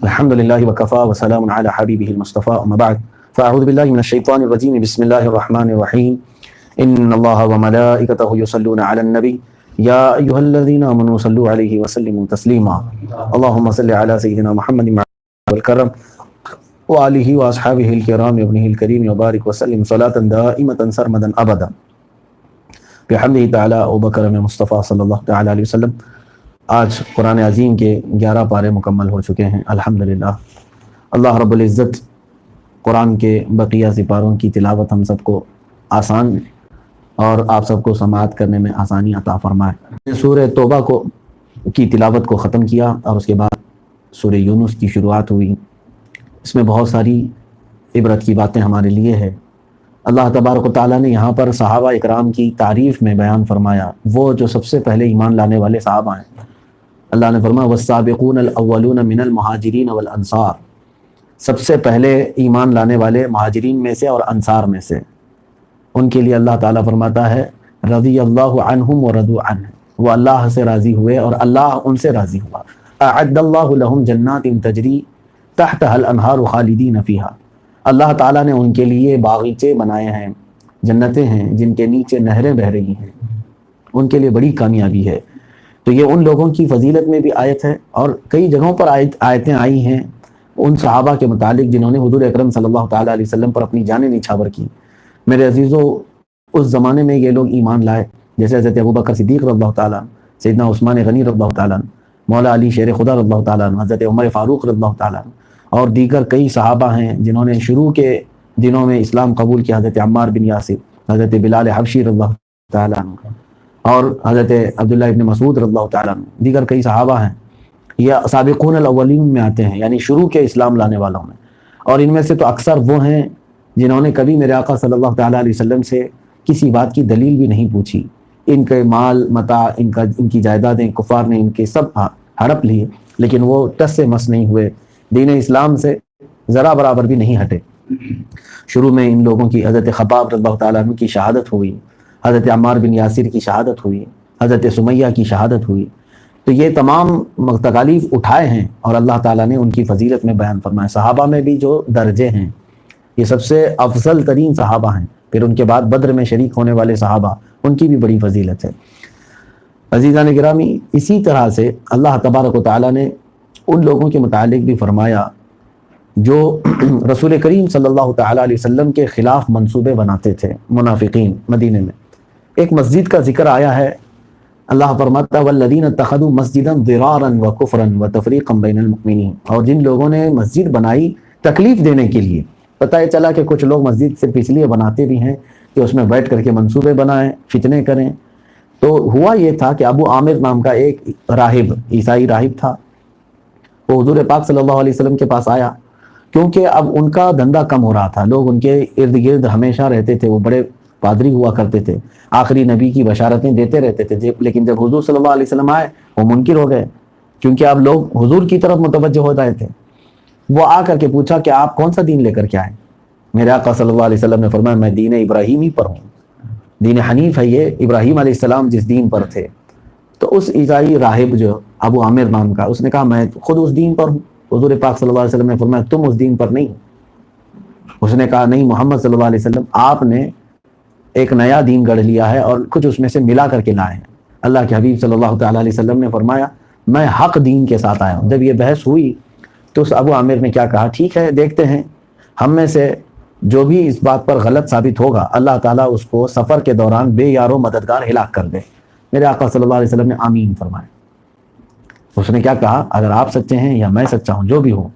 الحمد للہ وکفا وسلام علی حبیبہ المصطفى اما بعد فاعوذ باللہ من الشیطان الرجیم بسم اللہ الرحمن الرحیم ان اللہ وملائکتہ یصلون علی النبی یا ایہا الذین آمنوا صلوا علیہ وسلموا تسلیما اللہم صل علی سیدنا محمد والکرم وآلہ واصحابہ الکرام وابنہ الکریم وبارک وسلم صلاة دائمة سرمدا ابدا بحمدہ تعالی وبکرم مصطفیٰ صلی اللہ تعالی علیہ وسلم۔ آج قرآن عظیم کے 11 پارے مکمل ہو چکے ہیں الحمدللہ۔ اللہ رب العزت قرآن کے بقیہ سپاروں کی تلاوت ہم سب کو آسان اور آپ سب کو سماعت کرنے میں آسانی عطا فرمائے۔ سورہ توبہ کی تلاوت کو ختم کیا اور اس کے بعد سورہ یونس کی شروعات ہوئی۔ اس میں بہت ساری عبرت کی باتیں ہمارے لیے ہے۔ اللہ تبارک و تعالیٰ نے یہاں پر صحابہ اکرام کی تعریف میں بیان فرمایا، وہ جو سب سے پہلے ایمان لانے والے صحابہ ہیں۔ اللہ نے فرمایا والسابقون الاولون من المہاجرین والانصار، سب سے پہلے ایمان لانے والے مہاجرین میں سے اور انصار میں سے، ان کے لیے اللہ تعالیٰ فرماتا ہے رضی اللہ عنہم ورضوا عنہ، وہ اللہ سے راضی ہوئے اور اللہ ان سے راضی ہوا۔ اعد اللہ لہم جنات تجری تحتها الانہار خالدین فیہا، اللہ تعالیٰ نے ان کے لیے باغیچے بنائے ہیں، جنتیں ہیں جن کے نیچے نہریں بہہ رہی ہیں، ان کے لیے بڑی کامیابی ہے۔ تو یہ ان لوگوں کی فضیلت میں بھی آیت ہے، اور کئی جگہوں پر آیتیں آئی ہیں ان صحابہ کے متعلق جنہوں نے حضور اکرم صلی اللہ تعالیٰ علیہ وسلم پر اپنی جانیں نچھاور کی۔ میرے عزیزو، اس زمانے میں یہ لوگ ایمان لائے، جیسے حضرت ابوبکر صدیق رضی اللہ تعالیٰ عنہ، سیدنا عثمان غنی رضی اللہ تعالیٰ عنہ، مولا علی شیر خدا رضی اللہ تعالیٰ عنہ، حضرت عمر فاروق رضی اللہ تعالیٰ عنہ، اور دیگر کئی صحابہ ہیں جنہوں نے شروع کے دنوں میں اسلام قبول کیا، حضرت عمار بن یاسر، حضرت بلال حبشی رضی اللہ تعالیٰ عنہ، اور حضرت عبداللہ ابن مسعود رضی اللہ تعالیٰ عنہ، دیگر کئی صحابہ ہیں۔ یہ سابقون الاولین میں آتے ہیں، یعنی شروع کے اسلام لانے والوں میں، اور ان میں سے تو اکثر وہ ہیں جنہوں نے کبھی میرے آقا صلی اللہ تعالیٰ علیہ وسلم سے کسی بات کی دلیل بھی نہیں پوچھی۔ ان کے مال متاع، ان کی جائیدادیں کفار نے ان کے سب ہڑپ لیے، لیکن وہ ٹس سے مس نہیں ہوئے، دین اسلام سے ذرا برابر بھی نہیں ہٹے۔ شروع میں ان لوگوں کی حضرت خباب رضی اللہ تعالیٰ عنہ کی شہادت ہوئی، حضرت عمار بن یاسر کی شہادت ہوئی، حضرت سمیہ کی شہادت ہوئی۔ تو یہ تمام تکالیف اٹھائے ہیں اور اللہ تعالیٰ نے ان کی فضیلت میں بیان فرمایا۔ صحابہ میں بھی جو درجے ہیں، یہ سب سے افضل ترین صحابہ ہیں، پھر ان کے بعد بدر میں شریک ہونے والے صحابہ، ان کی بھی بڑی فضیلت ہے۔ عزیزان گرامی، اسی طرح سے اللہ تبارک و تعالیٰ نے ان لوگوں کے متعلق بھی فرمایا جو رسول کریم صلی اللہ تعالیٰ علیہ وسلم کے خلاف منصوبے بناتے تھے، منافقین۔ مدینے میں ایک مسجد کا ذکر آیا ہے، اللہ فرماتا والذین اتخذوا مسجدا ضرارا وکفرا وتفریقا بین المؤمنین، اور جن لوگوں نے مسجد بنائی تکلیف دینے کے لیے۔ پتہ یہ چلا کہ کچھ لوگ مسجد صرف اس لیے بناتے بھی ہیں کہ اس میں بیٹھ کر کے منصوبے بنائیں، فتنے کریں۔ تو ہوا یہ تھا کہ ابو عامر نام کا ایک راہب، عیسائی راہب تھا، وہ حضور پاک صلی اللہ علیہ وسلم کے پاس آیا، کیونکہ اب ان کا دھندا کم ہو رہا تھا، لوگ ان کے ارد گرد ہمیشہ رہتے تھے، وہ بڑے پادری ہوا کرتے تھے، آخری نبی کی بشارتیں دیتے رہتے تھے، لیکن جب حضور صلی اللہ علیہ وسلم آئے وہ منکر ہو گئے، کیونکہ اب لوگ حضور کی طرف متوجہ ہو رہے تھے۔ وہ آ کر کے پوچھا کہ آپ کون سا دین لے کر کے آئے؟ میرے آقا صلی اللہ علیہ وسلم نے فرمایا میں دین ابراہیمی پر ہوں، دین حنیف ہے یہ، ابراہیم علیہ السلام جس دین پر تھے۔ تو اس عیسائی راہب جو ابو عامر نام کا، اس نے کہا میں خود اس دین پر ہوں۔ حضور پاک صلی اللہ علیہ وسلم نے فرمایا تم اس دین پر نہیں۔ اس نے کہا نہیں محمد صلی اللہ علیہ وسلم، آپ نے ایک نیا دین گڑھ لیا ہے اور کچھ اس میں سے ملا کر کے لائے ہیں۔ اللہ کے حبیب صلی اللہ تعالیٰ علیہ وسلم نے فرمایا میں حق دین کے ساتھ آیا ہوں۔ جب یہ بحث ہوئی تو اس ابو عامر نے کیا کہا، ٹھیک ہے دیکھتے ہیں، ہم میں سے جو بھی اس بات پر غلط ثابت ہوگا اللہ تعالیٰ اس کو سفر کے دوران بے یار و مددگار ہلاک کر دے۔ میرے آقا صلی اللہ علیہ وسلم نے آمین فرمایا۔ اس نے کیا کہا، اگر آپ سچے ہیں یا میں سچا ہوں، جو بھی ہو،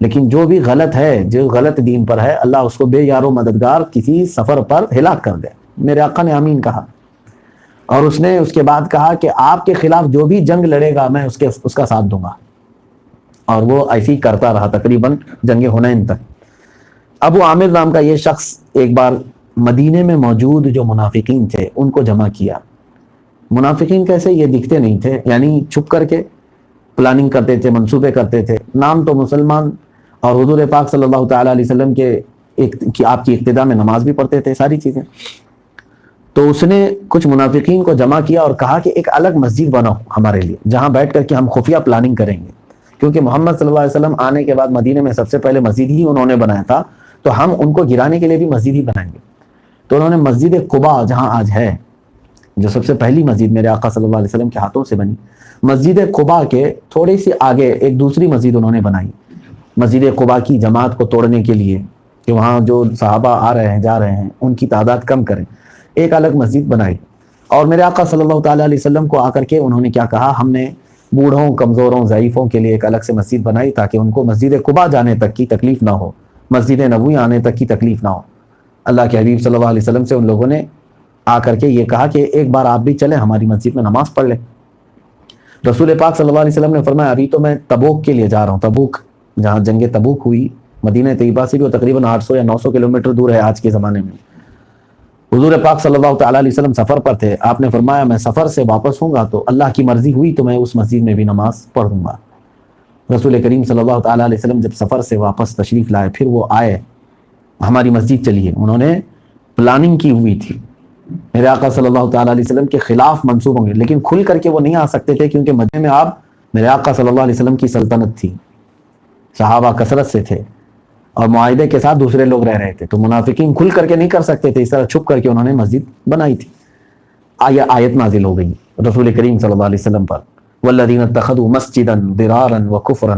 لیکن جو بھی غلط ہے، جو غلط دین پر ہے، اللہ اس کو بے یار و مددگار کسی سفر پر ہلاک کر دے۔ میرے آقا نے آمین کہا، اور اس نے اس کے بعد کہا کہ آپ کے خلاف جو بھی جنگ لڑے گا میں اس کا ساتھ دوں گا، اور وہ ایسی کرتا رہا تقریباً جنگ حنین تک۔ ابو عامر نام کا یہ شخص ایک بار مدینے میں موجود جو منافقین تھے ان کو جمع کیا۔ منافقین کیسے؟ یہ دکھتے نہیں تھے، یعنی چھپ کر کے پلاننگ کرتے تھے، منصوبے کرتے تھے، نام تو مسلمان، اور حضور پاک صلی اللہ تعالیٰ علیہ وسلم کے آپ کی اقتداء میں نماز بھی پڑھتے تھے، ساری چیزیں۔ تو اس نے کچھ منافقین کو جمع کیا اور کہا کہ ایک الگ مسجد بناؤ ہمارے لیے، جہاں بیٹھ کر کے ہم خفیہ پلاننگ کریں گے، کیونکہ محمد صلی اللہ علیہ وسلم آنے کے بعد مدینے میں سب سے پہلے مسجد ہی انہوں نے بنایا تھا، تو ہم ان کو گرانے کے لیے بھی مسجد ہی بنائیں گے۔ تو انہوں نے مسجد قباء جہاں آج ہے، جو سب سے پہلی مسجد میرے آقا صلی اللہ علیہ وسلم کے ہاتھوں سے بنی، مسجد قباء کے تھوڑی سی آگے ایک دوسری مسجد انہوں نے بنائی، مسجد قباء کی جماعت کو توڑنے کے لیے، کہ وہاں جو صحابہ آ رہے ہیں جا رہے ہیں ان کی تعداد کم کریں، ایک الگ مسجد بنائی۔ اور میرے آقا صلی اللہ تعالیٰ علیہ وسلم کو آ کر کے انہوں نے کیا کہا، ہم نے بوڑھوں، کمزوروں، ضعیفوں کے لیے ایک الگ سے مسجد بنائی تاکہ ان کو مسجد قباء جانے تک کی تکلیف نہ ہو، مسجد نبوی آنے تک کی تکلیف نہ ہو۔ اللہ کے حبیب صلی اللہ علیہ وسلم سے ان لوگوں نے آ کر کے یہ کہا کہ ایک بار آپ بھی چلیں ہماری مسجد میں نماز پڑھ لیں۔ رسول پاک صلی اللہ علیہ وسلم نے فرمایا ابھی تو میں تبوک کے لیے جا رہا ہوں، تبوک جہاں جنگ تبوک ہوئی مدینہ طیبہ سے بھی وہ تقریباً 800 یا 900 کلومیٹر دور ہے آج کے زمانے میں۔ حضور پاک صلی اللہ تعالیٰ علیہ وسلم سفر پر تھے، آپ نے فرمایا میں سفر سے واپس ہوں گا تو اللہ کی مرضی ہوئی تو میں اس مسجد میں بھی نماز پڑھوں گا۔ رسول کریم صلی اللہ تعالیٰ علیہ وسلم جب سفر سے واپس تشریف لائے، پھر وہ آئے ہماری مسجد چلیے، انہوں نے پلاننگ کی ہوئی تھی میرے آقا صلی اللہ تعالیٰ علیہ وسلم کے خلاف منسوب ہوں گے، لیکن کھل کر کے وہ نہیں آ سکتے تھے کیونکہ مدینے میں آپ میرے آقا صلی اللہ علیہ وسلم کی سلطنت تھی، صحابہ کثرت سے تھے اور معاہدے کے ساتھ دوسرے لوگ رہ رہے تھے، تو منافقین کھل کر کے نہیں کر سکتے تھے، اس طرح چھپ کر کے انہوں نے مسجد بنائی تھی۔ آیت نازل ہو گئی رسول کریم صلی اللہ علیہ وسلم پر، والذین اتخذوا مسجدا ضرارا وکفرا،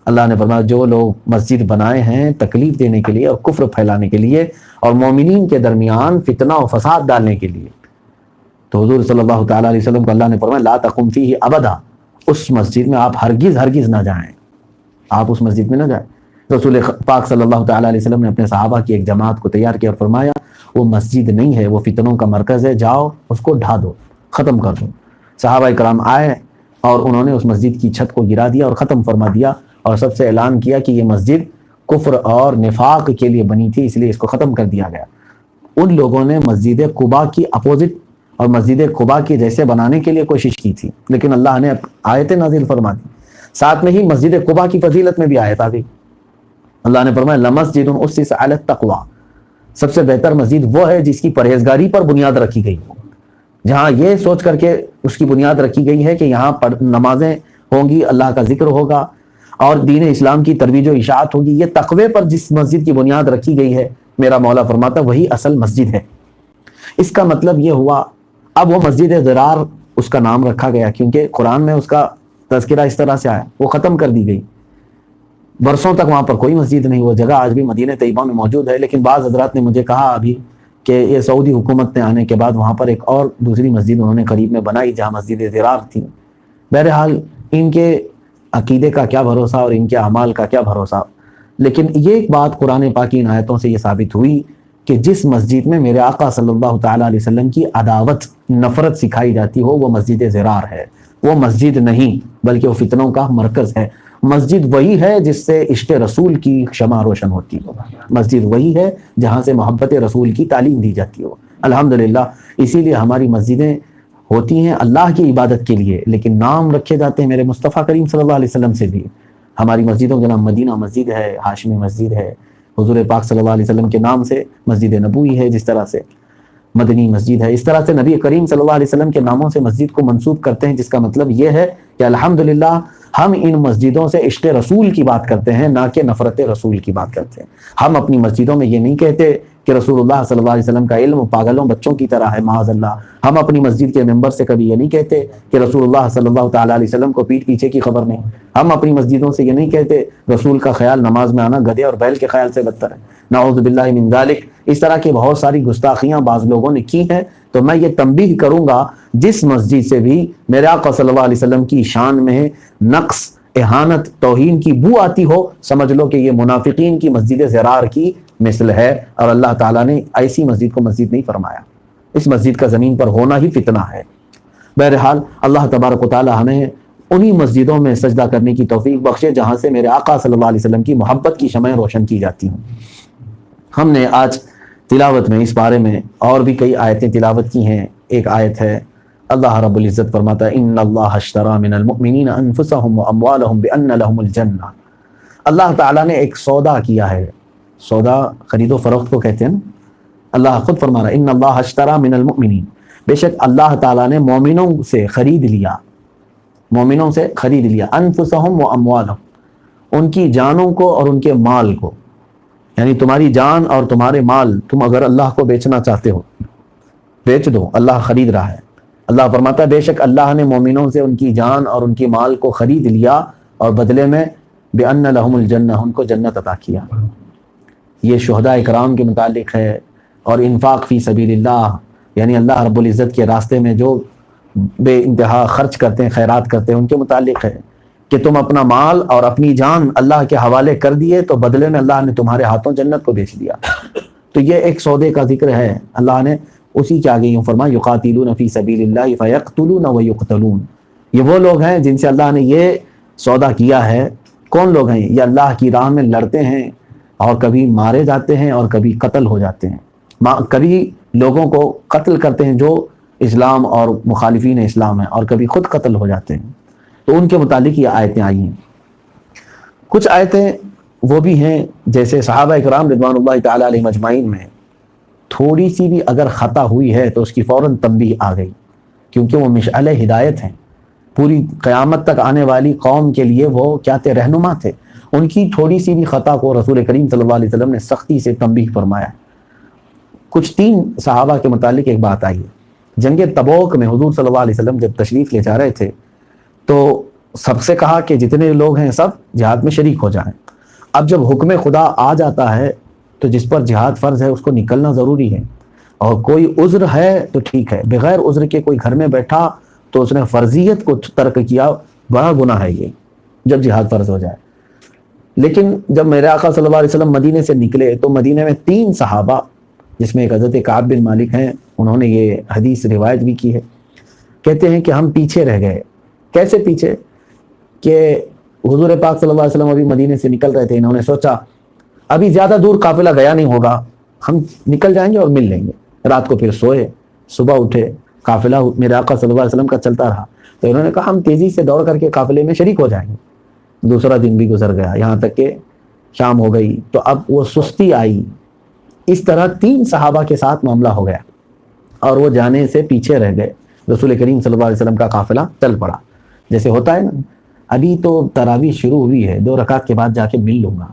اللہ نے فرمایا جو لوگ مسجد بنائے ہیں تکلیف دینے کے لیے اور کفر پھیلانے کے لیے اور مومنین کے درمیان فتنہ و فساد ڈالنے کے لیے، تو حضور صلی اللہ تعالیٰ علیہ وسلم کو اللہ نے فرمایا لا تقم فیہ ابدا، اس مسجد میں آپ ہرگز نہ جائیں، آپ اس مسجد میں نہ جائیں۔ رسول پاک صلی اللہ تعالیٰ علیہ وسلم نے اپنے صحابہ کی ایک جماعت کو تیار کیا اور فرمایا وہ مسجد نہیں ہے، وہ فتنوں کا مرکز ہے، جاؤ اس کو ڈھا دو، ختم کر دو۔ صحابہ کرام آئے اور انہوں نے اس مسجد کی چھت کو گرا دیا اور ختم فرما دیا اور سب سے اعلان کیا کہ یہ مسجد کفر اور نفاق کے لیے بنی تھی، اس لیے اس کو ختم کر دیا گیا۔ ان لوگوں نے مسجد قباء کی اپوزٹ اور مسجد قباء کی جیسے بنانے کے لیے کوشش کی تھی، لیکن اللہ نے آیت نازل فرما دی، ساتھ میں ہی مسجد قباء کی فضیلت میں بھی آیت آ گئی۔ اللہ نے فرمایا لمسجد اسس علی التقوی، سب سے بہتر مسجد وہ ہے جس کی پرہیزگاری پر بنیاد رکھی گئی ہو، جہاں یہ سوچ کر کے اس کی بنیاد رکھی گئی ہے کہ یہاں نمازیں ہوں گی، اللہ کا ذکر ہوگا اور دین اسلام کی ترویج و اشاعت ہوگی۔ یہ تقوی پر جس مسجد کی بنیاد رکھی گئی ہے، میرا مولا فرماتا وہی اصل مسجد ہے۔ اس کا مطلب یہ ہوا اب وہ مسجد ضرار اس کا نام رکھا گیا کیونکہ قرآن میں اس کا تذکرہ اس طرح سے آیا، وہ ختم کر دی گئی۔ برسوں تک وہاں پر کوئی مسجد نہیں، وہ جگہ آج بھی مدینہ طیبہ میں موجود ہے، لیکن بعض حضرات نے مجھے کہا ابھی کہ یہ سعودی حکومت نے آنے کے بعد وہاں پر ایک اور دوسری مسجد انہوں نے قریب میں بنائی جہاں مسجد ضرار تھی۔ بہرحال ان کے عقیدے کا کیا بھروسہ اور ان کے اعمال کا کیا بھروسہ، لیکن یہ ایک بات قرآن پاک کی ان آیتوں سے یہ ثابت ہوئی کہ جس مسجد میں میرے آقا صلی اللہ تعالیٰ علیہ وسلم کی عداوت، نفرت سکھائی جاتی ہو وہ مسجد ضرار ہے، وہ مسجد نہیں بلکہ وہ فتنوں کا مرکز ہے۔ مسجد وہی ہے جس سے عشق رسول کی شمع روشن ہوتی ہو، مسجد وہی ہے جہاں سے محبت رسول کی تعلیم دی جاتی ہو۔ الحمدللہ اسی لیے ہماری مسجدیں ہوتی ہیں اللہ کی عبادت کے لیے، لیکن نام رکھے جاتے ہیں میرے مصطفیٰ کریم صلی اللہ علیہ وسلم سے بھی۔ ہماری مسجدوں کے نام مدینہ مسجد ہے، ہاشمی مسجد ہے، حضور پاک صلی اللہ علیہ وسلم کے نام سے مسجد نبوی ہے، جس طرح سے مدنی مسجد ہے، اس طرح سے نبی کریم صلی اللہ علیہ وسلم کے ناموں سے مسجد کو منسوب کرتے ہیں، جس کا مطلب یہ ہے کہ الحمدللہ ہم ان مسجدوں سے عشق رسول کی بات کرتے ہیں، نہ کہ نفرت رسول کی بات کرتے ہیں۔ ہم اپنی مسجدوں میں یہ نہیں کہتے کہ رسول اللہ صلی اللہ علیہ وسلم کا علم پاگلوں بچوں کی طرح ہے، معاذ اللہ۔ ہم اپنی مسجد کے ممبر سے کبھی یہ نہیں کہتے کہ رسول اللہ صلی اللہ تعالیٰ علیہ وسلم کو پیٹھ پیچھے کی خبر نہیں۔ ہم اپنی مسجدوں سے یہ نہیں کہتے رسول کا خیال نماز میں آنا گدھے اور بیل کے خیال سے بدتر ہے، نعوذ باللہ من ذالک۔ اس طرح کی بہت ساری گستاخیاں بعض لوگوں نے کی ہیں، تو میں یہ تنبیہ کروں گا جس مسجد سے بھی میرے آقا صلی اللہ علیہ وسلم کی شان میں نقص، اہانت، توہین کی بو آتی ہو، سمجھ لو کہ یہ منافقین کی مسجد ضرار کی مثل ہے، اور اللہ تعالیٰ نے ایسی مسجد کو مسجد نہیں فرمایا، اس مسجد کا زمین پر ہونا ہی فتنہ ہے۔ بہرحال اللہ تبارک و تعالیٰ ہمیں انہی مسجدوں میں سجدہ کرنے کی توفیق بخشے جہاں سے میرے آقا صلی اللہ علیہ وسلم کی محبت کی شمعیں روشن کی جاتی ہیں۔ ہم نے آج تلاوت میں اس بارے میں اور بھی کئی آیتیں تلاوت کی ہیں۔ ایک آیت ہے اللہ رب العزت فرماتا ہے ان اللہ اشتری من المؤمنین انفسهم واموالهم بان لهم الجنہ، اللہ تعالیٰ نے ایک سودا کیا ہے، سودا خرید و فروخت کو کہتے ہیں، اللہ خود فرما رہا ہے ان اللہ اشتری من المؤمنین، بے شک اللہ تعالیٰ نے مومنوں سے خرید لیا، مومنوں سے خرید لیا، انفسہم و اموالہم، ان کی جانوں کو اور ان کے مال کو، یعنی تمہاری جان اور تمہارے مال تم اگر اللہ کو بیچنا چاہتے ہو بیچ دو، اللہ خرید رہا ہے۔ اللہ فرماتا ہے بے شک اللہ نے مومنوں سے ان کی جان اور ان کی مال کو خرید لیا اور بدلے میں بِأَنَّ لَهُمُ الْجَنَّةَ ان کو جنت عطا کیا۔ یہ شہداء اکرام کے متعلق ہے، اور انفاق فی سبیل اللہ یعنی اللہ رب العزت کے راستے میں جو بے انتہا خرچ کرتے ہیں، خیرات کرتے ہیں، ان کے متعلق ہے کہ تم اپنا مال اور اپنی جان اللہ کے حوالے کر دیے تو بدلے میں اللہ نے تمہارے ہاتھوں جنت کو بیچ دیا۔ تو یہ ایک سودے کا ذکر ہے، اللہ نے اسی کے آگے یوں فرمایا یقاتلون فی سبیل اللہ فیقتلون ویقتلون، یہ وہ لوگ ہیں جن سے اللہ نے یہ سودا کیا ہے۔ کون لوگ ہیں؟ یہ اللہ کی راہ میں لڑتے ہیں اور کبھی مارے جاتے ہیں اور کبھی قتل ہو جاتے ہیں، کبھی لوگوں کو قتل کرتے ہیں جو اسلام اور مخالفین اسلام ہیں، اور کبھی خود قتل ہو جاتے ہیں۔ تو ان کے متعلق یہ آیتیں آئی ہیں۔ کچھ آیتیں وہ بھی ہیں جیسے صحابہ اکرام رضوان اللہ تعالیٰ علیہم اجمعین میں تھوڑی سی بھی اگر خطا ہوئی ہے تو اس کی فوراً تنبیہ آ گئی، کیونکہ وہ مشعل ہدایت ہیں، پوری قیامت تک آنے والی قوم کے لیے وہ کیا تھے؟ رہنما تھے۔ ان کی تھوڑی سی بھی خطا کو رسول کریم صلی اللہ علیہ وسلم نے سختی سے تنبیہ فرمایا۔ کچھ 3 صحابہ کے متعلق ایک بات آئی ہے۔ جنگ تبوک میں حضور صلی اللہ علیہ وسلم جب تشریف لے جا رہے تھے تو سب سے کہا کہ جتنے لوگ ہیں سب جہاد میں شریک ہو جائیں۔ اب جب حکم خدا آ جاتا ہے تو جس پر جہاد فرض ہے اس کو نکلنا ضروری ہے، اور کوئی عذر ہے تو ٹھیک ہے، بغیر عذر کے کوئی گھر میں بیٹھا تو اس نے فرضیت کو ترک کیا، بڑا گناہ ہے یہ جب جہاد فرض ہو جائے۔ لیکن جب میرے آقا صلی اللہ علیہ وسلم مدینے سے نکلے تو مدینے میں 3 صحابہ جس میں ایک حضرت کعب بن مالک ہیں، انہوں نے یہ حدیث روایت بھی کی ہے، کہتے ہیں کہ ہم پیچھے رہ گئے۔ کیسے پیچھے؟ کہ حضور پاک صلی اللہ علیہ وسلم ابھی مدینے سے نکل رہے تھے، انہوں نے سوچا ابھی زیادہ دور قافلہ گیا نہیں ہوگا، ہم نکل جائیں گے اور مل لیں گے۔ رات کو پھر سوئے، صبح اٹھے، قافلہ میرے آقا صلی اللہ علیہ وسلم کا چلتا رہا، تو انہوں نے کہا ہم تیزی سے دوڑ کر کے قافلے میں شریک ہو جائیں گے۔ دوسرا دن بھی گزر گیا، یہاں تک کہ شام ہو گئی، تو اب وہ سستی آئی۔ اس طرح 3 صحابہ کے ساتھ معاملہ ہو گیا اور وہ جانے سے پیچھے رہ گئے۔ رسول کریم صلی اللہ علیہ وسلم کا قافلہ چل پڑا۔ جیسے ہوتا ہے نا، ابھی تو تراویح شروع ہوئی ہے، 2 رکعت کے بعد جا کے مل لوں گا،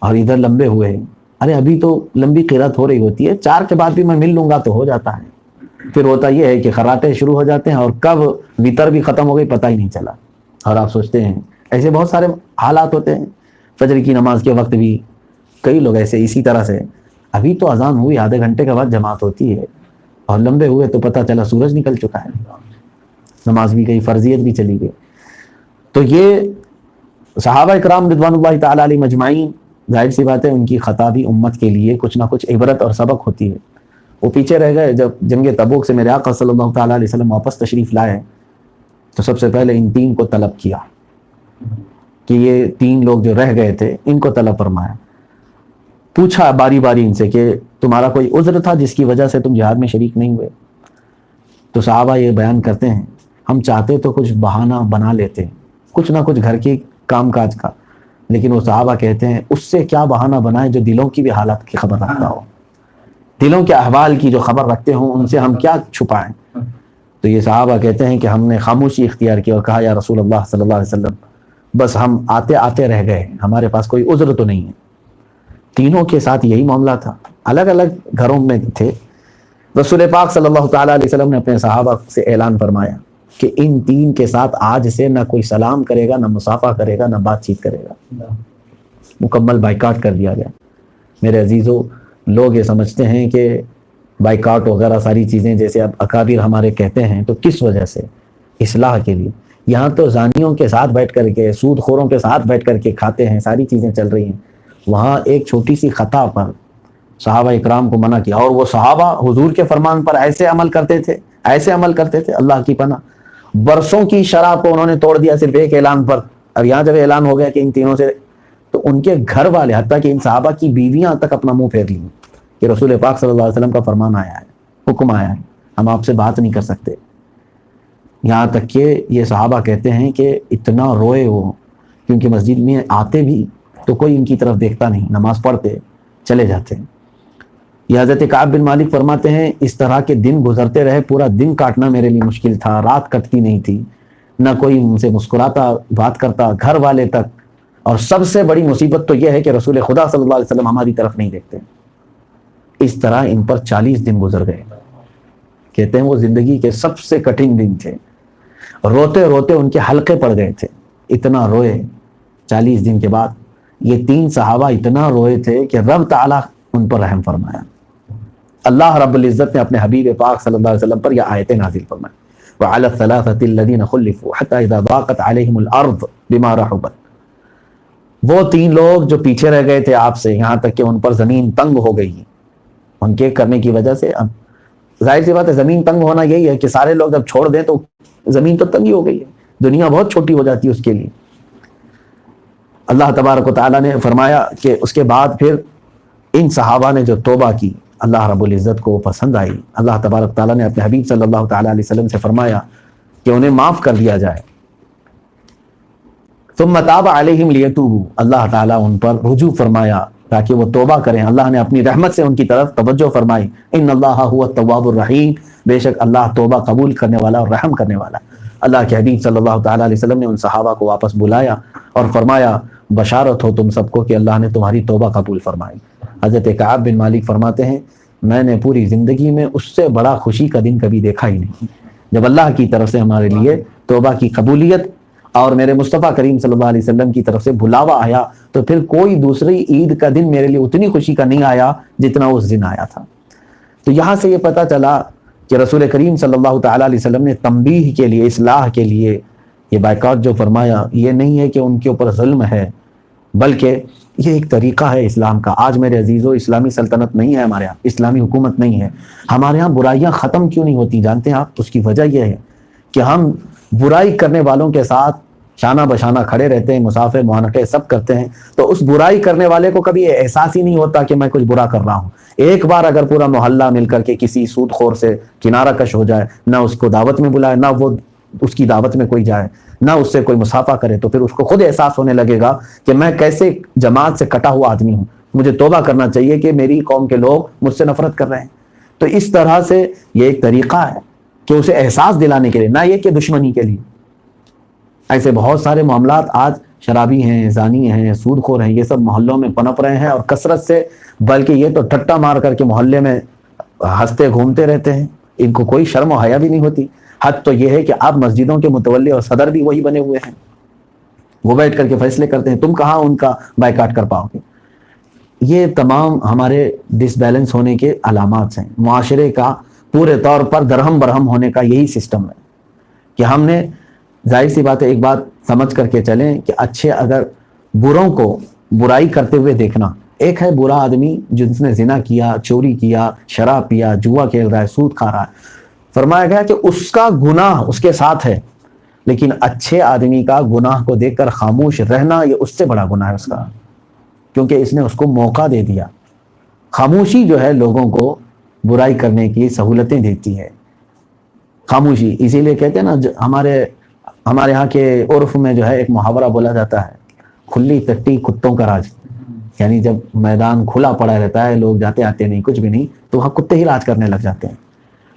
اور ادھر لمبے ہوئے، ارے ابھی تو لمبی قرات ہو رہی ہوتی ہے، 4 کے بعد بھی میں مل لوں گا تو ہو جاتا ہے۔ پھر ہوتا یہ ہے کہ خراٹے شروع ہو جاتے ہیں اور کب وتر بھی ختم ہو گئی پتہ ہی نہیں چلا، اور آپ سوچتے ہیں ایسے بہت سارے حالات ہوتے ہیں۔ فجر کی نماز کے وقت بھی کئی لوگ ایسے اسی طرح سے، ابھی تو اذان ہوئی، آدھے گھنٹے کے بعد جماعت ہوتی ہے، اور لمبے ہوئے تو پتہ چلا سورج نکل چکا ہے، نماز بھی گئی، فرضیت بھی چلی گئی۔ تو یہ صحابہ اکرام رضوان اللہ تعالیٰ علیہم اجمعین، ظاہر سی بات ہے ان کی خطا بھی امت کے لیے کچھ نہ کچھ عبرت اور سبق ہوتی ہے۔ وہ پیچھے رہ گئے۔ جب جنگ تبوک سے میرے آقا صلی اللہ تعالیٰ علیہ وسلم واپس تشریف لائے تو سب سے پہلے ان 3 کو طلب کیا کہ یہ 3 لوگ جو رہ گئے تھے ان کو طلب فرمایا، پوچھا باری باری ان سے کہ تمہارا کوئی عذر تھا جس کی وجہ سے تم جہاد میں شریک نہیں ہوئے؟ تو صحابہ یہ بیان کرتے ہیں ہم چاہتے تو کچھ بہانہ بنا لیتے، کچھ نہ کچھ گھر کی کام کاج کا، لیکن وہ صحابہ کہتے ہیں اس سے کیا بہانہ بنائیں جو دلوں کی بھی حالت کی خبر رکھتا ہو، دلوں کے احوال کی جو خبر رکھتے ہوں ان سے ہم کیا چھپائیں۔ تو یہ صحابہ کہتے ہیں کہ ہم نے خاموشی اختیار کی اور کہا یا رسول اللہ صلی اللہ علیہ وسلم بس ہم آتے آتے رہ گئے، ہمارے پاس کوئی عذر تو نہیں ہے۔ تینوں کے ساتھ یہی معاملہ تھا، الگ الگ گھروں میں تھے۔ رسول پاک صلی اللہ تعالیٰ علیہ وسلم نے اپنے صحابہ سے اعلان فرمایا کہ ان 3 کے ساتھ آج سے نہ کوئی سلام کرے گا، نہ مصافحہ کرے گا، نہ بات چیت کرے گا، مکمل بائیکاٹ کر دیا گیا۔ میرے عزیزو، لوگ یہ سمجھتے ہیں کہ بائیکاٹ وغیرہ ساری چیزیں جیسے اب اکابر ہمارے کہتے ہیں تو کس وجہ سے؟ اصلاح کے لیے۔ یہاں تو زانیوں کے ساتھ بیٹھ کر کے، سود خوروں کے ساتھ بیٹھ کر کے کھاتے ہیں، ساری چیزیں چل رہی ہیں۔ وہاں ایک چھوٹی سی خطا پر صحابہ اکرام کو منع کیا، اور وہ صحابہ حضور کے فرمان پر ایسے عمل کرتے تھے، ایسے عمل کرتے تھے، اللہ کی پناہ، برسوں کی شرح کو انہوں نے توڑ دیا صرف ایک اعلان پر۔ اب یہاں جب اعلان ہو گیا کہ ان تینوں سے، تو ان کے گھر والے حتیٰ کہ ان صحابہ کی بیویاں تک اپنا منہ پھیر لیں کہ رسول پاک صلی اللہ علیہ وسلم کا فرمان آیا ہے، حکم آیا ہے، ہم آپ سے بات نہیں کر سکتے۔ یہاں تک کہ یہ صحابہ کہتے ہیں کہ اتنا روئے وہ، کیونکہ مسجد میں آتے بھی تو کوئی ان کی طرف دیکھتا نہیں، نماز پڑھتے چلے جاتے۔ یہ حضرت کعب بن مالک فرماتے ہیں اس طرح کے دن گزرتے رہے، پورا دن کاٹنا میرے لیے مشکل تھا، رات کٹتی نہیں تھی، نہ کوئی ان سے مسکراتا بات کرتا، گھر والے تک. اور سب سے بڑی مصیبت تو یہ ہے کہ رسول خدا صلی اللہ علیہ وسلم ہماری طرف نہیں دیکھتے. اس طرح ان پر 40 دن گزر گئے. کہتے ہیں وہ زندگی کے سب سے کٹھن دن تھے. روتے روتے ان کے حلقے پڑ گئے تھے، اتنا روئے. 40 دن کے بعد یہ 3 صحابہ اتنا روئے تھے کہ رب تعالیٰ ان پر رحم فرمایا. اللہ رب العزت نے اپنے حبیب پاک صلی اللہ علیہ وسلم پر یہ آیتیں نازل فرمائیں. وعلى الثلاثة الذين خلفوا حتى إذا ضاقت عليهم الأرض بما رحبت. وہ 3 لوگ جو پیچھے رہ گئے تھے آپ سے، یہاں تک کہ ان پر زمین تنگ ہو گئی ان کے کرنے کی وجہ سے. ظاہر سی بات ہے زمین تنگ ہونا یہی ہے کہ سارے لوگ جب چھوڑ دیں تو زمین تو تنگ ہی ہو گئی ہے، دنیا بہت چھوٹی ہو جاتی ہے اس کے لیے. اللہ تبارک و تعالیٰ نے فرمایا کہ اس کے بعد پھر ان صحابہ نے جو توبہ کی اللہ رب العزت کو پسند آئی. اللہ تبارک تعالیٰ نے اپنے حبیب صلی اللہ تعالیٰ علیہ وسلم سے فرمایا کہ انہیں معاف کر دیا جائے. ثم تاب علیہم لیتوبوا. اللہ تعالیٰ ان پر رجوع فرمایا تاکہ وہ توبہ کریں. اللہ نے اپنی رحمت سے ان کی طرف توجہ فرمائی. ان اللہ هو التواب الرحیم. بے شک اللہ توبہ قبول کرنے والا اور رحم کرنے والا. اللہ کے حبیب صلی اللہ تعالیٰ علیہ وسلم نے ان صحابہ کو واپس بلایا اور فرمایا بشارت ہو تم سب کو کہ اللہ نے تمہاری توبہ قبول فرمائی. حضرت کعب بن مالک فرماتے ہیں میں نے پوری زندگی میں اس سے بڑا خوشی کا دن کبھی دیکھا ہی نہیں جب اللہ کی طرف سے ہمارے لیے توبہ کی قبولیت اور میرے مصطفیٰ کریم صلی اللہ علیہ وسلم کی طرف سے بلاوا آیا. تو پھر کوئی دوسری عید کا دن میرے لیے اتنی خوشی کا نہیں آیا جتنا اس دن آیا تھا. تو یہاں سے یہ پتہ چلا کہ رسول کریم صلی اللہ تعالیٰ علیہ وسلم نے تنبیہ کے لیے، اصلاح کے لیے یہ بائیکاٹ جو فرمایا یہ نہیں ہے کہ ان کے اوپر ظلم ہے، بلکہ یہ ایک طریقہ ہے اسلام کا. آج میرے عزیزو اسلامی سلطنت نہیں ہے ہمارے ہاں، اسلامی حکومت نہیں ہے. ہمارے ہاں برائیاں ختم کیوں نہیں ہوتی جانتے ہیں آپ؟ اس کی وجہ یہ ہے کہ ہم برائی کرنے والوں کے ساتھ شانہ بشانہ کھڑے رہتے ہیں، مسافر معانقے سب کرتے ہیں. تو اس برائی کرنے والے کو کبھی احساس ہی نہیں ہوتا کہ میں کچھ برا کر رہا ہوں. ایک بار اگر پورا محلہ مل کر کے کسی سود خور سے کنارہ کش ہو جائے، نہ اس کو دعوت میں بلائے، نہ وہ اس کی دعوت میں کوئی جائے، نہ اس سے کوئی مصافحہ کرے، تو پھر اس کو خود احساس ہونے لگے گا کہ میں کیسے جماعت سے کٹا ہوا آدمی ہوں. مجھے توبہ کرنا چاہیے کہ میری قوم کے لوگ مجھ سے نفرت کر رہے ہیں. تو اس طرح سے یہ ایک طریقہ ہے کہ اسے احساس دلانے کے لیے، نہ یہ کہ دشمنی کے لیے. ایسے بہت سارے معاملات آج شرابی ہیں، زانی ہیں، سود خور ہیں، یہ سب محلوں میں پنپ رہے ہیں اور کثرت سے. بلکہ یہ تو ٹھٹا مار کر کے محلے میں ہنستے گھومتے رہتے ہیں، ان کو کوئی شرم و حیا بھی نہیں ہوتی. حد تو یہ ہے کہ آپ مسجدوں کے متولی اور صدر بھی وہی بنے ہوئے ہیں، وہ بیٹھ کر کے فیصلے کرتے ہیں، تم کہاں ان کا بائیکاٹ کر پاؤ گے. یہ تمام ہمارے ڈس بیلنس ہونے کے علامات ہیں. معاشرے کا پورے طور پر درہم برہم ہونے کا یہی سسٹم ہے کہ ہم نے ظاہر سی بات ہے ایک بات سمجھ کر کے چلیں کہ اچھے اگر بروں کو برائی کرتے ہوئے دیکھنا، ایک ہے برا آدمی جس نے زنا کیا، چوری کیا، شراب پیا، جوا کھیل رہا ہے، سود کھا رہا ہے، فرمایا گیا کہ اس کا گناہ اس کے ساتھ ہے. لیکن اچھے آدمی کا گناہ کو دیکھ کر خاموش رہنا یہ اس سے بڑا گناہ ہے اس کا، کیونکہ اس نے اس کو موقع دے دیا. خاموشی جو ہے لوگوں کو برائی کرنے کی سہولتیں دیتی ہے، خاموشی. اسی لیے کہتے ہیں نا ہمارے ہاں کے عرف میں جو ہے ایک محاورہ بولا جاتا ہے، کھلی تٹی کتوں کا راج. یعنی جب میدان کھلا پڑا رہتا ہے، لوگ جاتے آتے نہیں، کچھ بھی نہیں، تو وہاں کتے ہی راج کرنے لگ جاتے ہیں.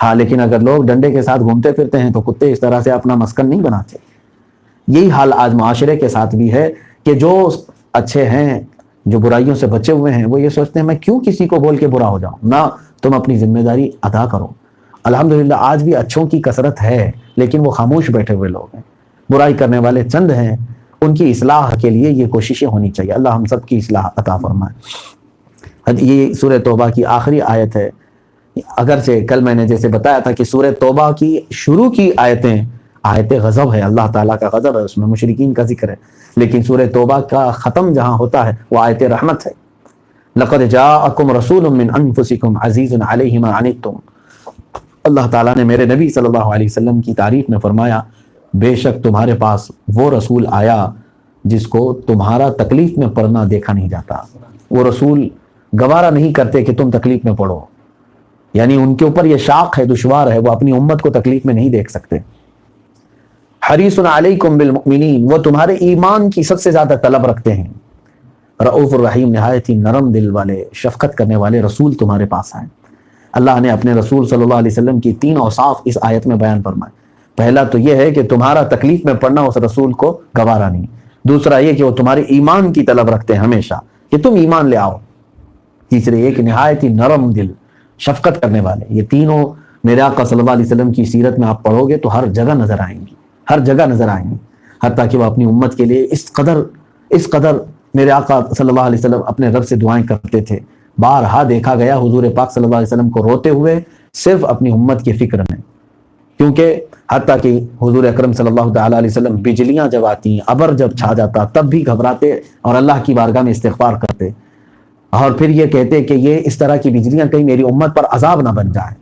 ہاں لیکن اگر لوگ ڈنڈے کے ساتھ گھومتے پھرتے ہیں تو کتے اس طرح سے اپنا مسکن نہیں بناتے. یہی حال آج معاشرے کے ساتھ بھی ہے کہ جو اچھے ہیں، جو برائیوں سے بچے ہوئے ہیں، وہ یہ سوچتے ہیں میں کیوں کسی کو بول کے برا ہو جاؤں. نہ، تم اپنی ذمہ داری ادا کرو. الحمدللہ آج بھی اچھوں کی کثرت ہے، لیکن وہ خاموش بیٹھے ہوئے لوگ ہیں. برائی کرنے والے چند ہیں، ان کی اصلاح کے لیے یہ کوششیں ہونی چاہیے. اللہ ہم سب کی اصلاح عطا فرمائے. یہ سورہ توبہ کی آخری آیت ہے. اگرچہ کل میں نے جیسے بتایا تھا کہ سورہ توبہ کی شروع کی آیت غضب ہے، اللہ تعالیٰ کا غضب ہے، اس میں مشرکین کا ذکر ہے. لیکن سورہ توبہ کا ختم جہاں ہوتا ہے وہ آیت رحمت ہے. لَقَدْ جَاءَكُمْ رَسُولٌ مِّنْ أَنفُسِكُمْ عَزِيزٌ عَلَيْهِ مَا عَنِتُّمْ. اللہ تعالیٰ نے میرے نبی صلی اللہ علیہ وسلم کی تعریف میں فرمایا بے شک تمہارے پاس وہ رسول آیا جس کو تمہارا تکلیف میں پڑنا دیکھا نہیں جاتا. وہ رسول گوارا نہیں کرتے کہ تم تکلیف میں پڑو، یعنی ان کے اوپر یہ شاق ہے، دشوار ہے، وہ اپنی امت کو تکلیف میں نہیں دیکھ سکتے. حریص علیکم بالمؤمنین، وہ تمہارے ایمان کی سب سے زیادہ طلب رکھتے ہیں. رؤوف الرحیم، نہایت ہی نرم دل والے، شفقت کرنے والے رسول تمہارے پاس آئے. اللہ نے اپنے رسول صلی اللہ علیہ وسلم کی 3 اوصاف اس آیت میں بیان فرمائے. پہلا تو یہ ہے کہ تمہارا تکلیف میں پڑنا اس رسول کو گوارا نہیں، دوسرا یہ کہ وہ تمہارے ایمان کی طلب رکھتے ہیں ہمیشہ کہ تم ایمان لے آؤ، تیسرے یہ کہ نہایت ہی نرم دل، شفقت کرنے والے۔ یہ تینوں میرے آقا صلی اللہ علیہ وسلم کی سیرت میں آپ پڑھو گے تو ہر جگہ نظر آئیں گی، ہر جگہ نظر آئیں گی، حتیٰ کہ وہ اپنی امت کے لیے اس قدر میرے آقا صلی اللہ علیہ وسلم اپنے رب سے دعائیں کرتے تھے۔ بارہا دیکھا گیا حضور پاک صلی اللہ علیہ وسلم کو روتے ہوئے صرف اپنی امت کی فکر میں، کیونکہ حتیٰ کہ حضور اکرم صلی اللہ تعالیٰ علیہ وسلم بجلیاں جب آتی، ابر جب چھا جاتا، تب بھی گھبراتے اور اللہ کی بارگاہ میں استغفار کرتے، اور پھر یہ کہتے کہ یہ اس طرح کی بجلیاں کہیں میری امت پر عذاب نہ بن جائے۔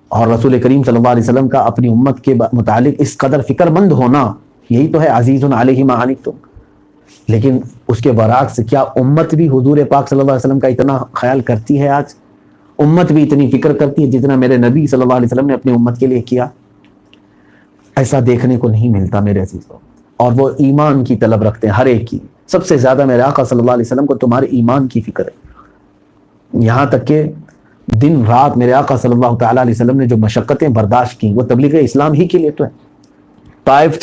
اور رسول کریم صلی اللہ علیہ وسلم کا اپنی امت کے متعلق اس قدر فکر مند ہونا، یہی تو ہے عزیز علیہ ما عنتم۔ لیکن اس کے برعکس کیا امت بھی حضور پاک صلی اللہ علیہ وسلم کا اتنا خیال کرتی ہے؟ آج امت بھی اتنی فکر کرتی ہے جتنا میرے نبی صلی اللہ علیہ وسلم نے اپنی امت کے لیے کیا؟ ایسا دیکھنے کو نہیں ملتا میرے عزیزوں۔ اور وہ ایمان کی طلب رکھتے ہیں ہر ایک کی، سب سے زیادہ میرے آقا صلی اللہ علیہ وسلم کو تمہارے ایمان کی فکر ہے، یہاں تک کہ دن رات میرے آقا صلی اللہ تعالیٰ علیہ وسلم نے جو مشقتیں برداشت کی وہ تبلیغ اسلام ہی کے لیے تو ہے۔ طائف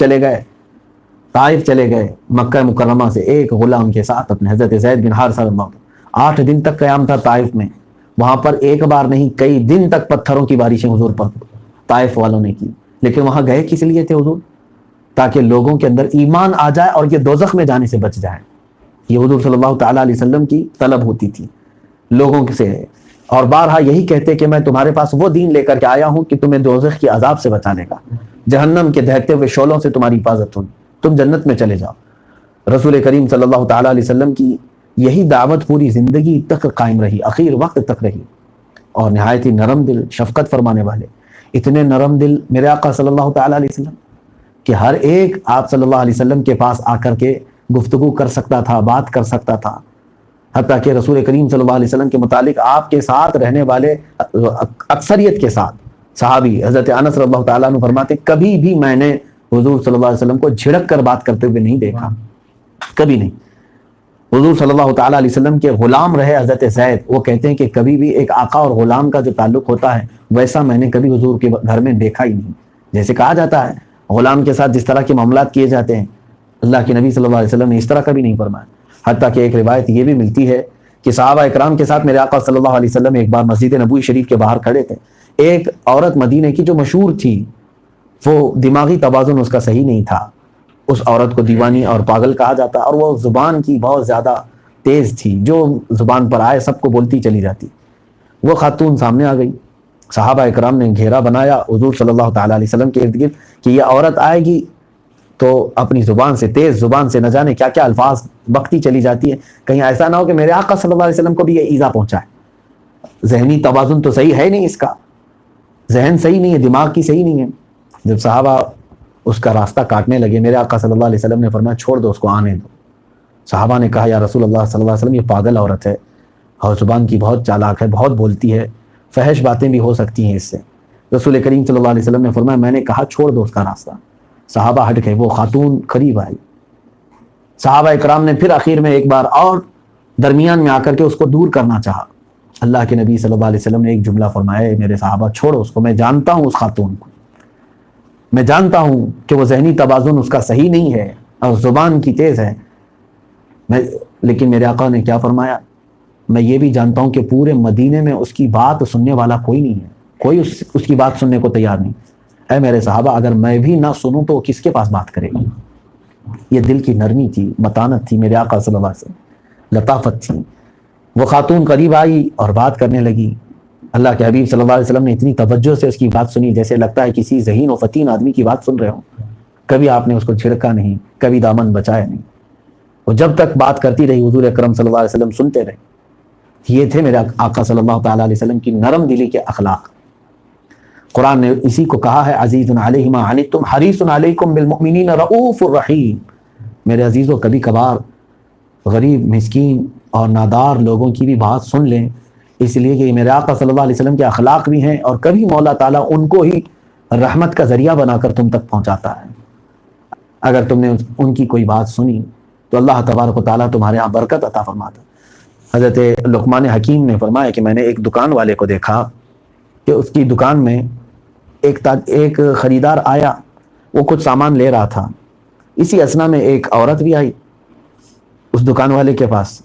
چلے گئے مکہ مکرمہ سے ایک غلام کے ساتھ اپنے حضرت زید بن حارثہ رضی اللہ عنہ، 8 دن تک قیام تھا طائف میں، وہاں پر ایک بار نہیں کئی دن تک پتھروں کی بارشیں حضور پر طائف والوں نے کی۔ لیکن وہاں گئے کس لیے تھے حضور؟ تاکہ لوگوں کے اندر ایمان آ جائے اور یہ دوزخ میں جانے سے بچ جائے۔ یہ حضور صلی اللہ تعالیٰ علیہ وسلم کی طلب ہوتی تھی لوگوں سے، اور بارہا یہی کہتے کہ میں تمہارے پاس وہ دین لے کر کے آیا ہوں کہ تمہیں دوزخ کی عذاب سے بچانے کا، جہنم کے دہتے ہوئے شعلوں سے تمہاری حفاظت ہوگی، تم جنت میں چلے جاؤ۔ رسول کریم صلی اللہ تعالیٰ علیہ وسلم کی یہی دعوت پوری زندگی تک قائم رہی، اخیر وقت تک رہی، اور نہایت ہی نرم دل، شفقت فرمانے والے، اتنے نرم دل میرے آقا صلی اللہ تعالیٰ علیہ وسلم کہ ہر ایک آپ صلی اللہ علیہ وسلم کے پاس آ کر کے گفتگو کر سکتا تھا، بات کر سکتا تھا، حتیٰ کہ رسول کریم صلی اللہ علیہ وسلم کے متعلق آپ کے ساتھ رہنے والے اکثریت کے ساتھ صحابی حضرت انس رضی اللہ تعالیٰ عنہ فرماتے کبھی بھی میں نے حضور صلی اللہ علیہ وسلم کو جھڑک کر بات کرتے ہوئے نہیں دیکھا، کبھی نہیں۔ حضور صلی اللہ تعالیٰ علیہ وسلم کے غلام رہے حضرت زید، وہ کہتے ہیں کہ کبھی بھی ایک آقا اور غلام کا جو تعلق ہوتا ہے ویسا میں نے کبھی حضور کے گھر میں دیکھا ہی نہیں۔ جیسے کہا جاتا ہے غلام کے ساتھ جس طرح کے معاملات کیے جاتے ہیں، اللہ کے نبی صلی اللہ علیہ وسلم نے اس طرح کبھی نہیں فرمایا۔ حتیٰ کہ ایک روایت یہ بھی ملتی ہے کہ صحابہ اکرام کے ساتھ میرے آقا صلی اللہ علیہ وسلم ایک بار مسجد نبوی شریف کے باہر کھڑے تھے، ایک عورت مدینے کی جو مشہور تھی، وہ دماغی توازن اس کا صحیح نہیں تھا، اس عورت کو دیوانی اور پاگل کہا جاتا، اور وہ زبان کی بہت زیادہ تیز تھی، جو زبان پر آئے سب کو بولتی چلی جاتی۔ وہ خاتون سامنے آ گئی، صحابہ اکرام نے گھیرا بنایا حضور صلی اللہ تعالیٰ علیہ وسلم کے ارد گرد کہ یہ عورت آئے گی تو اپنی زبان سے، تیز زبان سے نہ جانے کیا کیا الفاظ بکتی چلی جاتی ہے، کہیں ایسا نہ ہو کہ میرے آقا صلی اللہ علیہ وسلم کو بھی یہ ایذا پہنچائے۔ ذہنی توازن تو صحیح ہے نہیں، اس کا ذہن صحیح نہیں ہے، دماغ کی صحیح نہیں ہے۔ جب صحابہ اس کا راستہ کاٹنے لگے، میرے آقا صلی اللہ علیہ وسلم نے فرمایا چھوڑ دو اس کو، آنے دو۔ صحابہ نے کہا یا رسول اللہ صلی اللہ علیہ وسلم یہ پاگل عورت ہے اور زبان کی بہت چالاک ہے، بہت بولتی ہے، فحش باتیں بھی ہو سکتی ہیں اس سے۔ رسول کریم صلی اللہ علیہ وسلم نے فرمایا میں نے کہا چھوڑ دو اس کا راستہ۔ صحابہ ہٹ گئے، وہ خاتون قریب آئی، صحابہ اکرام نے پھر آخر میں ایک بار اور درمیان میں آ کر کے اس کو دور کرنا چاہا۔ اللہ کے نبی صلی اللہ علیہ وسلم نے ایک جملہ فرمایا میرے صحابہ چھوڑو اس کو، میں جانتا ہوں اس خاتون کو، میں جانتا ہوں کہ وہ ذہنی توازن اس کا صحیح نہیں ہے اور زبان کی تیز ہے، لیکن میرے آقا نے کیا فرمایا، میں یہ بھی جانتا ہوں کہ پورے مدینے میں اس کی بات سننے والا کوئی نہیں ہے، کوئی اس کی بات سننے کو تیار نہیں۔ اے میرے صحابہ اگر میں بھی نہ سنوں تو وہ کس کے پاس بات کرے گی؟ یہ دل کی نرمی تھی، متانت تھی میرے آقا صلی اللہ علیہ وسلم، لطافت تھی۔ وہ خاتون قریب آئی اور بات کرنے لگی، اللہ کے حبیب صلی اللہ علیہ وسلم نے اتنی توجہ سے اس کی بات سنی جیسے لگتا ہے کسی ذہین و فتین آدمی کی بات سن رہے ہوں۔ کبھی آپ نے اس کو چھڑکا نہیں، کبھی دامن بچایا نہیں، وہ جب تک بات کرتی رہی حضور اکرم صلی اللہ علیہ وسلم سنتے رہے۔ یہ تھے میرے آقا صلی اللہ تعالیٰ علیہ وسلم کی نرم دلی کے اخلاق۔ قرآن نے اسی کو کہا ہے عزیز علیہ ما عنتم حریص علیکم بالمؤمنین رؤوف الرحیم۔ میرے عزیزو کبھی کبھار غریب، مسکین اور نادار لوگوں کی بھی بات سن لیں، اس لیے کہ میرے آقا صلی اللہ علیہ وسلم کے اخلاق بھی ہیں، اور کبھی مولا تعالیٰ ان کو ہی رحمت کا ذریعہ بنا کر تم تک پہنچاتا ہے۔ اگر تم نے ان کی کوئی بات سنی تو اللہ تبارک و تعالیٰ تمہارے یہاں برکت عطا فرماتا ہے۔ حضرت لقمان حکیم نے فرمایا کہ میں نے ایک دکان والے کو دیکھا کہ اس کی دکان میں ایک خریدار آیا، وہ کچھ سامان لے رہا تھا، اسی اسنا میں ایک عورت بھی آئی اس دکان والے کے پاس۔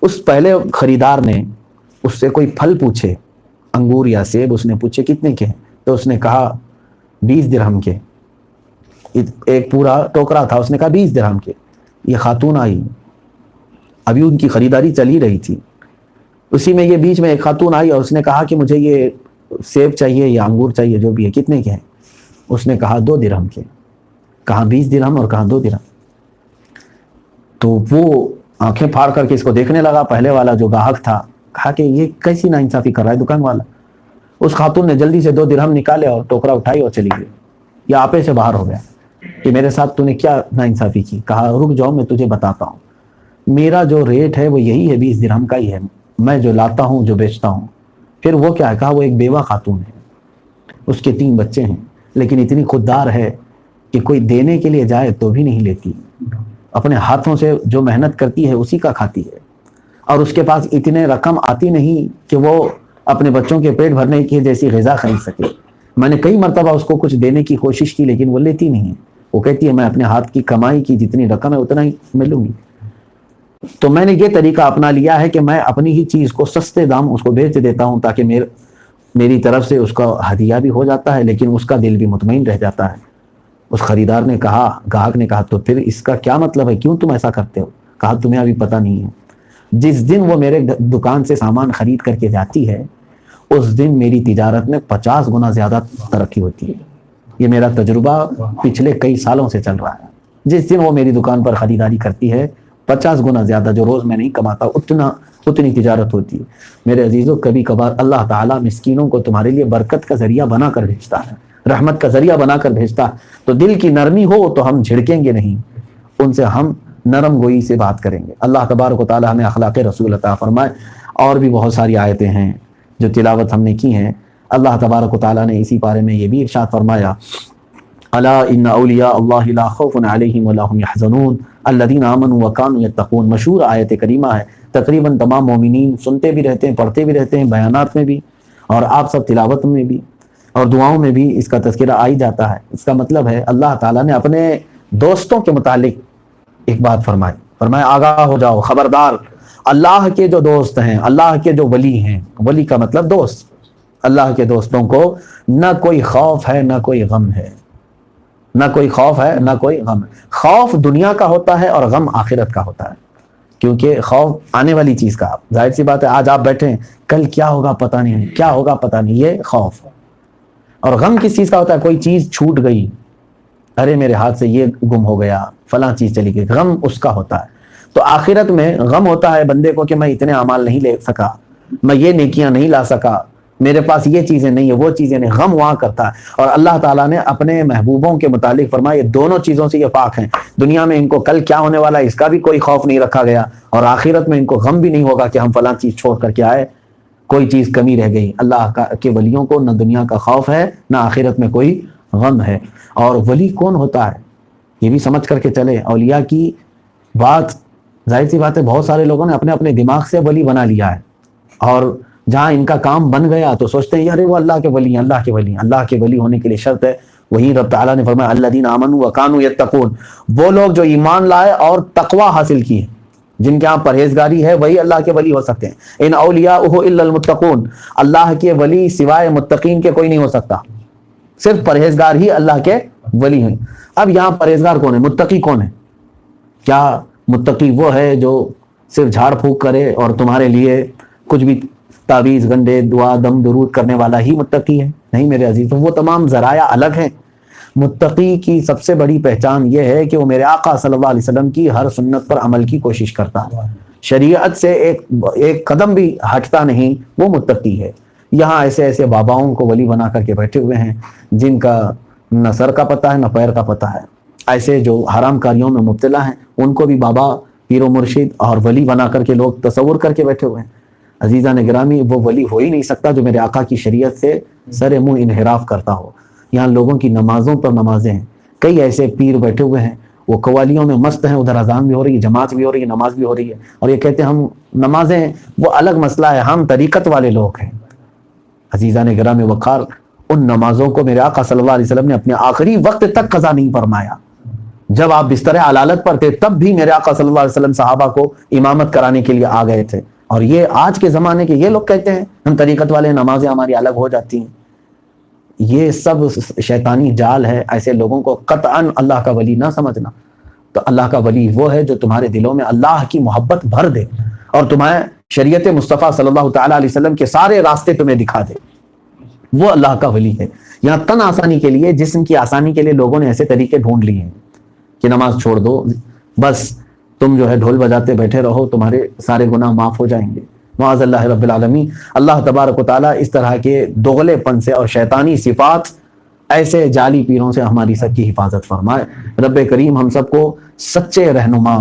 اس پہلے خریدار نے اس سے کوئی پھل پوچھے، انگور یا سیب، اس نے پوچھے کتنے کے ہیں، تو اس نے کہا 20 درہم کے۔ ایک پورا ٹوکرا تھا، اس نے کہا 20 درہم کے۔ یہ خاتون آئی، ابھی ان کی خریداری چل ہی رہی تھی، اسی میں یہ بیچ میں ایک خاتون آئی اور اس نے کہا کہ مجھے یہ سیب چاہیے یا انگور چاہیے، جو بھی ہے، کتنے کے ہیں؟ اس نے کہا 2 درہم کے۔ کہاں 20 درہم اور کہاں 2 درہم؟ تو وہ آنکھیں پھاڑ کر کے اس کو دیکھنے لگا، پہلے والا جو گاہک تھا، کہا کہ یہ کیسی ناانصافی کر رہا ہے دکان والا۔ اس خاتون نے جلدی سے 2 درہم نکالے اور ٹوکرا اٹھائی اور چلی گئی، یا آپے سے باہر ہو گیا کہ میرے ساتھ تو نے کیا ناانصافی کی۔ کہا رک جاؤ، میں تجھے بتاتا ہوں، میرا جو ریٹ ہے وہ یہی ہے، 20 درہم کا ہی ہے، میں جو لاتا ہوں جو بیچتا ہوں۔ پھر وہ کیا ہے؟ کہا وہ ایک بیوہ خاتون ہے، اس کے 3 بچے ہیں، لیکن اتنی خوددار ہے کہ کوئی دینے کے لیے جائے تو بھی نہیں لیتی، اپنے ہاتھوں سے جو محنت کرتی ہے اسی کا کھاتی ہے، اور اس کے پاس اتنے رقم آتی نہیں کہ وہ اپنے بچوں کے پیٹ بھرنے کی جیسی غذا خرید سکے۔ میں نے کئی مرتبہ اس کو کچھ دینے کی کوشش کی لیکن وہ لیتی نہیں ہے، وہ کہتی ہے میں اپنے ہاتھ کی کمائی کی جتنی رقم ہے اتنا ہی میں لوں گی۔ تو میں نے یہ طریقہ اپنا لیا ہے کہ میں اپنی ہی چیز کو سستے دام اس کو بیچ دیتا ہوں، تاکہ میری طرف سے اس کا ہدیہ بھی ہو جاتا ہے لیکن اس کا دل بھی مطمئن رہ جاتا ہے۔ اس خریدار نے کہا، گاہک نے کہا تو پھر اس کا کیا مطلب ہے، کیوں تم ایسا کرتے ہو؟ کہا تمہیں ابھی پتہ نہیں ہے، جس دن وہ میرے دکان سے سامان خرید کر کے جاتی ہے اس دن میری تجارت میں 50 گنا زیادہ ترقی ہوتی ہے۔ یہ میرا تجربہ پچھلے کئی سالوں سے چل رہا ہے۔ جس دن وہ میری دکان پر خریداری کرتی ہے 50 گنا زیادہ جو روز میں نہیں کماتا اتنی تجارت ہوتی ہے۔ میرے عزیزوں، کبھی کبھار اللہ تعالیٰ مسکینوں کو تمہارے لیے برکت کا ذریعہ بنا کر بھیجتا ہے، رحمت کا ذریعہ بنا کر بھیجتا ہے، تو دل کی نرمی ہو تو ہم جھڑکیں گے نہیں، ان سے ہم نرم گوئی سے بات کریں گے۔ اللہ تبارک و تعالیٰ ہمیں اخلاق رسول عطا فرمائے۔ اور بھی بہت ساری آیتیں ہیں جو تلاوت ہم نے کی ہیں۔ اللہ تبارک و تعالیٰ نے اسی بارے میں یہ بھی ارشاد فرمایا، الا ان اولیاء اللہ لا خوف علیہم ولا هم يحزنون الذین آمنوا وکانوا یتقون۔ مشہور آیت کریمہ ہے، تقریباً تمام مومنین سنتے بھی رہتے ہیں، پڑھتے بھی رہتے ہیں، بیانات میں بھی، اور آپ سب تلاوت میں بھی اور دعاؤں میں بھی اس کا تذکرہ آ ہی جاتا ہے۔ اس کا مطلب ہے اللہ تعالیٰ نے اپنے دوستوں کے متعلق ایک بات فرمایا آگاہ ہو جاؤ، خبردار، اللہ کے جو دوست ہیں، اللہ کے جو ولی ہیں، ولی کا مطلب دوست، اللہ کے دوستوں کو نہ کوئی خوف ہے نہ کوئی غم ہے، نہ کوئی خوف ہے نہ کوئی غم ہے۔ خوف دنیا کا ہوتا ہے اور غم آخرت کا ہوتا ہے، کیونکہ خوف آنے والی چیز کا، ظاہر سی بات ہے آج آپ بیٹھے ہیں، کل کیا ہوگا پتہ نہیں، کیا ہوگا پتہ نہیں، یہ خوف۔ اور غم کس چیز کا ہوتا ہے؟ کوئی چیز چھوٹ گئی، ارے میرے ہاتھ سے یہ گم ہو گیا، فلاں چیز چلی گئی، غم اس کا ہوتا ہے۔ تو آخرت میں غم ہوتا ہے بندے کو کہ میں اتنے اعمال نہیں لے سکا، میں یہ نیکیاں نہیں لا سکا، میرے پاس یہ چیزیں نہیں ہیں، وہ چیزیں نہیں، غم وہاں کرتا ہے۔ اور اللہ تعالیٰ نے اپنے محبوبوں کے متعلق فرمایا یہ دونوں چیزوں سے یہ پاک ہیں، دنیا میں ان کو کل کیا ہونے والا ہے اس کا بھی کوئی خوف نہیں رکھا گیا، اور آخرت میں ان کو غم بھی نہیں ہوگا کہ ہم فلاں چیز چھوڑ کر کے آئے، کوئی چیز کمی رہ گئی۔ اللہ کے ولیوں کو نہ دنیا کا خوف ہے نہ آخرت میں کوئی غم ہے۔ اور ولی کون ہوتا ہے یہ بھی سمجھ کر کے چلے۔ اولیاء کی بات ظاہر سی بات ہے بہت سارے لوگوں نے اپنے اپنے دماغ سے ولی بنا لیا ہے، اور جہاں ان کا کام بن گیا تو سوچتے ہیں ارے وہ اللہ کے ولی ہیں، اللہ کے ولی ہیں۔ اللہ کے ولی ہونے کے لیے شرط ہے، وہی رب تعالیٰ نے فرمایا الذین آمنوا وکانوا یتقون، وہ لوگ جو ایمان لائے اور تقوی حاصل کیے، جن کے یہاں پرہیزگاری ہے وہی اللہ کے ولی ہو سکتے ہیں۔ ان اولیاءہ الا المتقون، اللہ کے ولی سوائے متقین کے کوئی نہیں ہو سکتا، صرف پرہیزگار ہی اللہ کے ولی ہیں۔ اب یہاں پرہیزگار کون ہے، متقی کون ہے؟ کیا متقی وہ ہے جو صرف جھاڑ پھونک کرے اور تمہارے لیے کچھ بھی تعویذ گنڈے دعا دم درود کرنے والا ہی متقی ہے؟ نہیں میرے عزیزوں، وہ تمام ذرائع الگ ہیں۔ متقی کی سب سے بڑی پہچان یہ ہے کہ وہ میرے آقا صلی اللہ علیہ وسلم کی ہر سنت پر عمل کی کوشش کرتا ہے، شریعت سے ایک قدم بھی ہٹتا نہیں، وہ متقی ہے۔ یہاں ایسے ایسے باباؤں کو ولی بنا کر کے بیٹھے ہوئے ہیں جن کا نہ سر کا پتہ ہے نہ پیر کا پتہ ہے، ایسے جو حرام کاریوں میں مبتلا ہیں ان کو بھی بابا پیر و مرشد اور ولی بنا کر کے لوگ تصور کر کے بیٹھے ہوئے ہیں۔ عزیزان گرامی، وہ ولی ہو ہی نہیں سکتا جو میرے آقا کی شریعت سے سر منہ انحراف کرتا ہو۔ یہاں لوگوں کی نمازوں پر نمازیں ہیں، کئی ایسے پیر بیٹھے ہوئے ہیں وہ قوالیوں میں مست ہیں، ادھر اذان بھی ہو رہی ہے، جماعت بھی ہو رہی ہے، نماز بھی ہو رہی ہے، اور یہ کہتے ہیں ہم نمازیں، وہ الگ مسئلہ ہے، ہم طریقت والے لوگ ہیں۔ عزیزان گرامی وقار، ان نمازوں کو میرے آقا صلی اللہ علیہ وسلم نے اپنے آخری وقت تک قضا نہیں فرمایا. جب آپ بستر علالت پر تھے تب بھی میرے آقا صلی اللہ علیہ وسلم صحابہ کو امامت کرانے کے لیے آ گئے تھے. اور یہ آج کے زمانے کے یہ لوگ کہتے ہیں ہم طریقت والے نمازیں ہماری الگ ہو جاتی ہیں. یہ سب شیطانی جال ہے. ایسے لوگوں کو قطعاً اللہ کا ولی نہ سمجھنا. تو اللہ کا ولی وہ ہے جو تمہارے دلوں میں اللہ کی محبت بھر دے اور تمہیں شریعت مصطفیٰ صلی اللہ تعالیٰ علیہ وسلم کے سارے راستے تمہیں دکھا دے. وہ اللہ کا ولی ہے. یہاں تن آسانی کے لیے، جسم کی آسانی کے لیے لوگوں نے ایسے طریقے ڈھونڈ لیے ہیں کہ نماز چھوڑ دو، بس تم جو ہے ڈھول بجاتے بیٹھے رہو، تمہارے سارے گناہ معاف ہو جائیں گے. معاذ اللہ رب العالمین. اللہ تبارک و تعالیٰ اس طرح کے دوغلے پن سے اور شیطانی صفات، ایسے جعلی پیروں سے ہماری سب کی حفاظت فرمائے. رب کریم ہم سب کو سچے رہنما،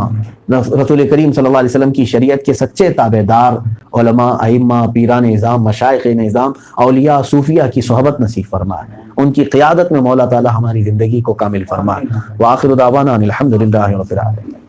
رسول کریم صلی اللہ علیہ وسلم کی شریعت کے سچے تابع دار علماء، ائمہ، پیران نظام، مشائخ نظام، اولیاء، صوفیہ کی صحبت نصیب فرمائے. ان کی قیادت میں مولا تعالی ہماری زندگی کو کامل فرمائے. وآخر دعوانا ان الحمد للہ رب العالمین.